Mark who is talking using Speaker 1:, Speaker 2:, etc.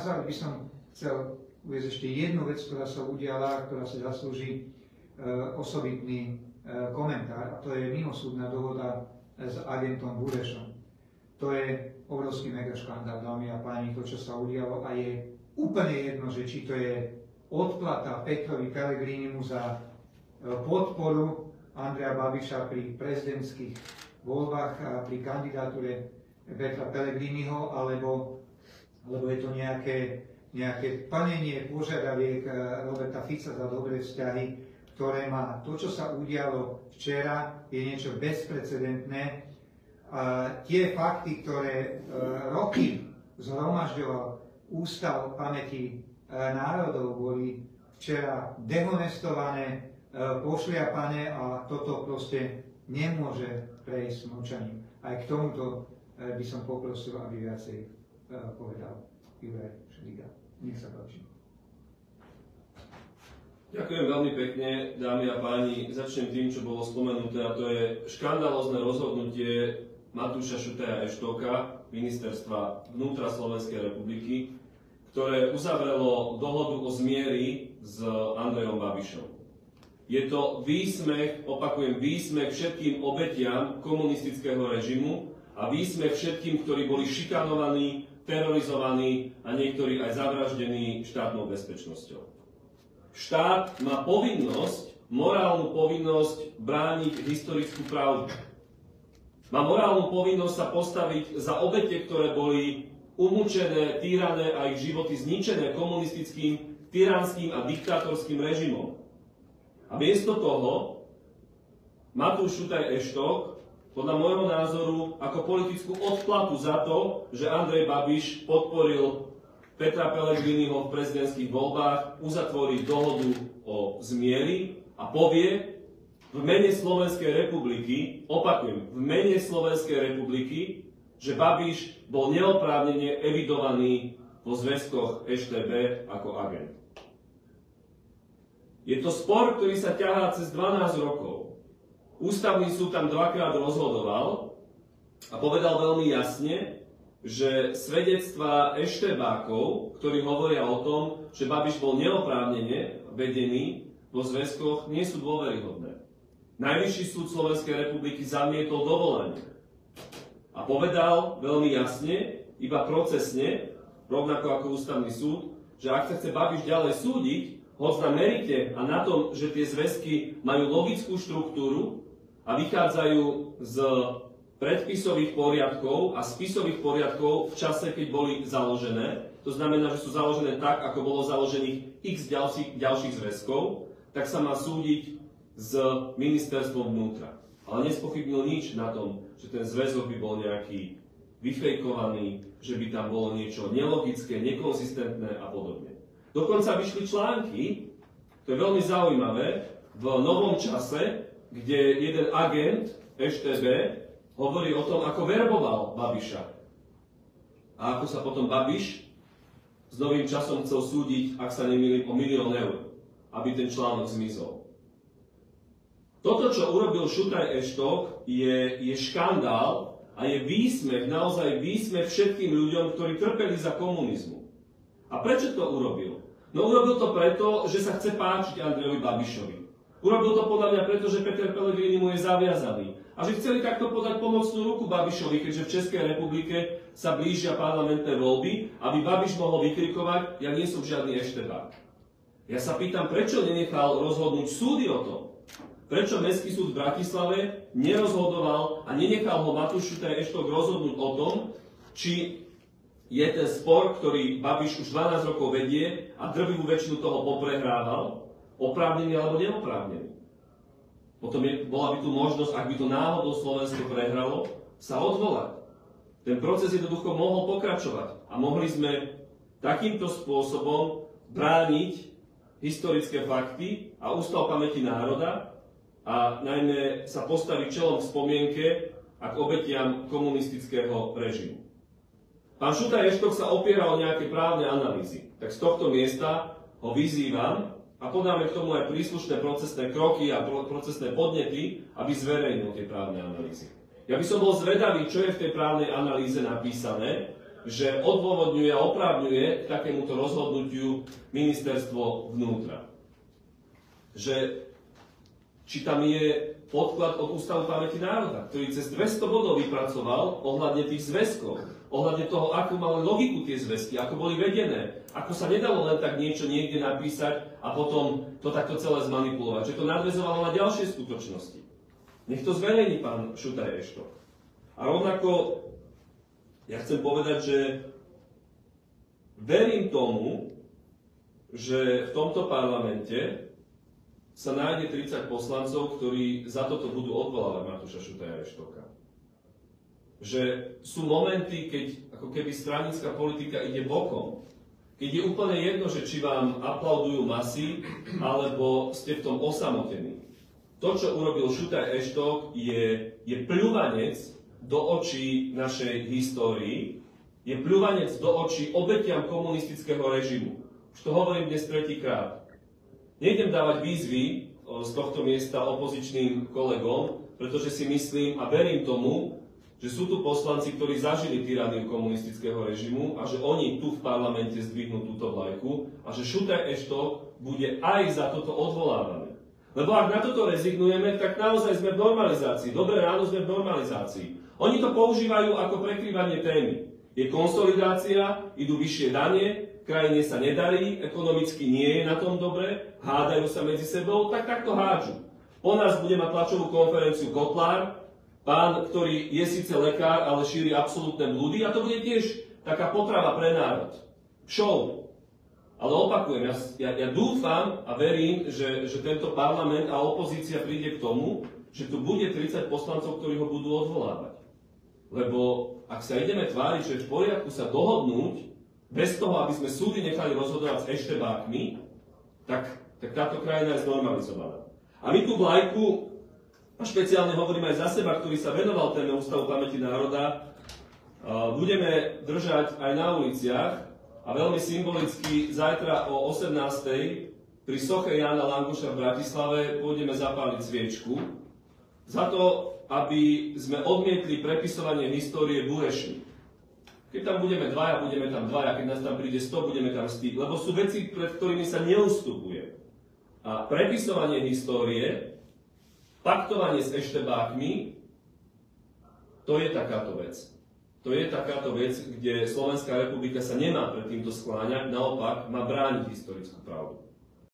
Speaker 1: záver by som chcel uvieť ešte jednu vec, ktorá sa udiala, ktorá si zaslúži osobitný komentár, a to je mimosúdna dohoda s agentom Burešom. To je obrovský megaškandál, dámy a páni, to, čo sa udialo, a je úplne jedno, že či to je odplata Petrovi Pellegrinimu za podporu Andreja Babiša pri prezidentských voľbách a pri kandidatúre Petra Pellegriniho, alebo je to nejaké plnenie požiadaviek Roberta Fica za dobré vzťahy, ktoré má. To, čo sa udialo včera, je niečo bezprecedentné. Tie fakty, ktoré roky zhromažďoval Ústav pamäti národov, boli včera dehonestované, pošliapané, a toto proste nemôže prejsť mlčaním. Aj k tomuto by som poprosil, aby viacej povedal Juraj Šeliga. Nech sa páči.
Speaker 2: Ďakujem veľmi pekne, dámy a páni. Začnem tým, čo bolo spomenuté, a to je škandalózne rozhodnutie Matúša Šutaja Eštoka, Ministerstva vnútra Slovenskej republiky, ktoré uzavrelo dohodu o zmieri s Andrejom Babišom. Je to výsmech, opakujem, výsmech všetkým obetiam komunistického režimu a výsmech všetkým, ktorí boli šikanovaní, terorizovaní a niektorí aj zavraždení štátnou bezpečnosťou. Štát má povinnosť, morálnu povinnosť brániť historickú pravdu. Má morálnu povinnosť sa postaviť za obete, ktoré boli umúčené, týrané a ich životy zničené komunistickým, tyranským a diktátorským režimom. A miesto toho Matúš Šutaj Eštok, podľa môjho názoru, ako politickú odplatu za to, že Andrej Babiš podporil Petra Pellegriniho v prezidentských voľbách, uzatvorí dohodu o zmieri a povie v mene Slovenskej republiky, opakujem, v mene Slovenskej republiky, že Babiš bol neoprávnene evidovaný vo zväzkoch EŠTB ako agent. Je to spor, ktorý sa ťahá cez 12 rokov. Ústavný súd tam dvakrát rozhodoval a povedal veľmi jasne, že svedectvá eštebákov, ktorí hovoria o tom, že Babiš bol neoprávnene vedený vo zväzkoch, nie sú dôveryhodné. Najvyšší súd Slovenskej republiky zamietol dovolanie a povedal veľmi jasne, iba procesne, rovnako ako ústavný súd, že ak sa chce Babiš ďalej súdiť, hoď na merite a na tom, že tie zväzky majú logickú štruktúru a vychádzajú z predpisových poriadkov a spisových poriadkov v čase, keď boli založené, to znamená, že sú založené tak, ako bolo založených x ďalších zväzkov, tak sa má súdiť s ministerstvom vnútra. Ale nespochybnil nič na tom, že ten zväzok by bol nejaký vyfejkovaný, že by tam bolo niečo nelogické, nekonzistentné a podobne. Dokonca vyšli články, to je veľmi zaujímavé, v Novom čase, kde jeden agent EŠTB hovorí o tom, ako verboval Babiša. A ako sa potom Babiš s Novým časom chcel súdiť, ak sa nemýlim, o 1 000 000 eur, aby ten článok zmizol. Toto, čo urobil Šutaj Eštok, je škandál a je výsmech, naozaj výsmech všetkým ľuďom, ktorí trpeli za komunizmu. A prečo to urobil? No urobil to preto, že sa chce páčiť Andrejovi Babišovi. Urobil to podľa mňa preto, že Peter Pellegrini mu je zaviazaný. A že chceli takto podať pomocnú ruku Babišovi, keďže v Českej republike sa blížia parlamentné voľby, aby Babiš mohol vykrikovať, ja nie som žiadny eštebák. Ja sa pýtam, prečo nenechal rozhodnúť súdy o tom? Prečo Mestský súd v Bratislave nerozhodoval a nenechal ho Matúš Šutaj Eštok rozhodnúť o tom, či je ten spor, ktorý Babiš už 12 rokov vedie a drvivú väčšinu toho poprehrával, oprávnený alebo neoprávnený. Potom bola by tu možnosť, ak by to náhodou Slovensko prehralo, sa odvolať. Ten proces jednoducho mohol pokračovať a mohli sme takýmto spôsobom brániť historické fakty a Ústav pamäti národa a najmä sa postaviť čelom k spomienke a k obetiam komunistického režimu. Pán Šutaj Eštok sa opiera o nejaké právne analýzy, tak z tohto miesta ho vyzývam a podáme k tomu aj príslušné procesné kroky a procesné podnety, aby zverejnil tie právne analýzy. Ja by som bol zvedavý, čo je v tej právnej analýze napísané že odôvodňuje a oprávňuje k takémuto rozhodnutiu ministerstvo vnútra. Že či tam je podklad od Ústavu pamäti národa, ktorý cez 200 bodov vypracoval ohľadne tých zväzkov, ohľadne toho, akú mali logiku tie zväzky, ako boli vedené, ako sa nedalo len tak niečo niekde napísať a potom to takto celé zmanipulovať, že to nadväzovalo na ďalšie skutočnosti. Nech to zverejní pán Šutaj-Eštok. A rovnako ja chcem povedať, že verím tomu, že v tomto parlamente sa nájde 30 poslancov, ktorí za toto budú odvolávať Matúša Šutaja-Eštoka. Že sú momenty, keď ako keby stranická politika ide bokom. Keď je úplne jedno, že či vám aplaudujú masy, alebo ste v tom osamotení. To, čo urobil Šutaj-Eštok, je pľúvanec do očí našej histórii, je pľúvanec do očí obetiam komunistického režimu. Už to hovorím dnes tretíkrát. Nejdem dávať výzvy z tohto miesta opozičným kolegom, pretože si myslím a verím tomu, že sú tu poslanci, ktorí zažili tyraniu komunistického režimu a že oni tu v parlamente zdvihnú túto vlajku a že Šutaj-Eštok bude aj za toto odvolávaný. Lebo ak na toto rezignujeme, tak naozaj sme v normalizácii. Dobré ráno, sme v normalizácii. Oni to používajú ako prekrývanie témy. Je konsolidácia, idú vyššie dane, krajine sa nedarí, ekonomicky nie je na tom dobre, hádajú sa medzi sebou, tak takto hádžu. Po nás bude mať tlačovú konferenciu Kotlár, pán, ktorý je síce lekár, ale šíri absolútne blúdy a to bude tiež taká potrava pre národ. Show. Ale opakujem, ja dúfam a verím, že tento parlament a opozícia príde k tomu, že tu bude 30 poslancov, ktorí ho budú odvolávať. Lebo ak sa ideme tváriť, že je v poriadku sa dohodnúť, bez toho, aby sme súdy nechali rozhodovať s eštebákmi, tak táto krajina je znormalizovaná. A my tú vlajku, a špeciálne hovorím aj za seba, ktorý sa venoval téme Ústavu pamäti národa, budeme držať aj na uliciach a veľmi symbolicky zajtra o 18:00 pri soche Jána Languša v Bratislave pôjdeme zapáliť sviečku za to, aby sme odmietli prepisovanie histórie Burešmi. Keď tam budeme dvaja, budeme tam dvaja, keď nás tam príde 100, budeme tam 100, lebo sú veci, pred ktorými sa neustupuje. A prepisovanie histórie, paktovanie s eštebákmi, to je takáto vec. To je takáto vec, kde Slovenská republika sa nemá pred týmto skláňať, naopak má brániť historickú pravdu.